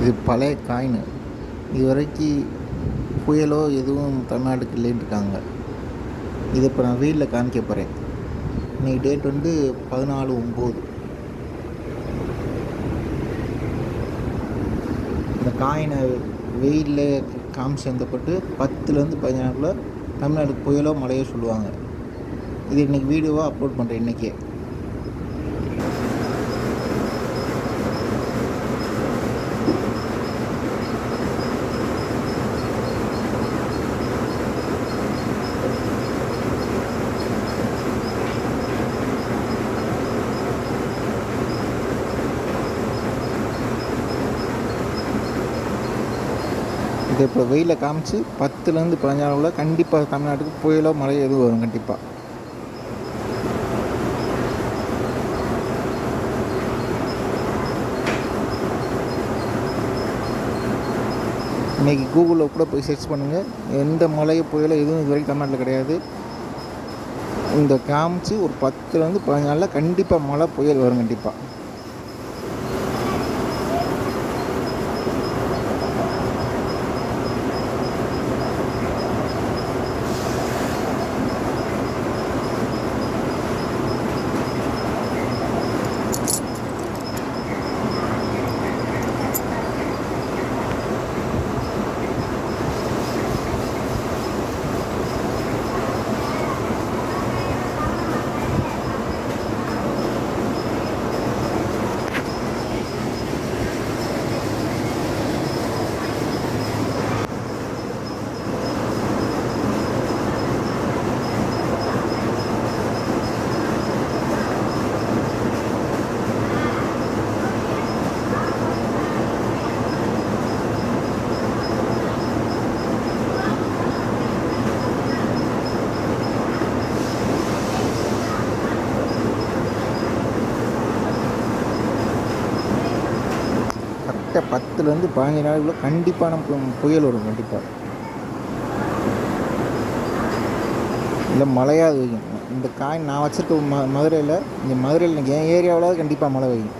இது பழைய காயின். இது வரைக்கும் புயலோ எதுவும் தமிழ்நாட்டுக்கு இல்லைன்னு இருக்காங்க. இதை இப்போ நான் வெயிலில் காமிக்க போகிறேன். இன்றைக்கி டேட் வந்து 14/9. இந்த காயினை வெயிலில் காமிச்சு வந்தப்பட்டு 10லேருந்து 15 நாளுக்குள்ள தமிழ்நாட்டுக்கு புயலோ மழையோ சொல்லுவாங்க. இது இன்றைக்கி வீடியோவாக அப்லோட் பண்ணுறேன் இன்றைக்கே. இதை இப்போ வெயிலில் காமிச்சு 10லேருந்து 15 நாளுக்குள்ள கண்டிப்பாக தமிழ்நாட்டுக்கு புயலோ மழையோ எதுவும் வரும் கண்டிப்பாக. இன்றைக்கி கூகுளில் கூட போய் சர்ச் பண்ணுங்கள். எந்த மழையோ புயலோ எதுவும் இது வரைக்கும் தமிழ்நாட்டில் கிடையாது. இந்த காமிச்சு ஒரு 10லேருந்து 15 நாளில் கண்டிப்பாக மழை புயல் வரும் கண்டிப்பாக. கரெக்டாக 10லேருந்து 15 நாளுக்குள்ள கண்டிப்பான புயல் வரும் கண்டிப்பாக. இல்லை மழையாக பெய்யும். இந்த காயின் நான் வச்சுருக்க மதுரையில், இங்கே மதுரையில் என் ஏரியாவில் கண்டிப்பாக மழை பெய்யும்.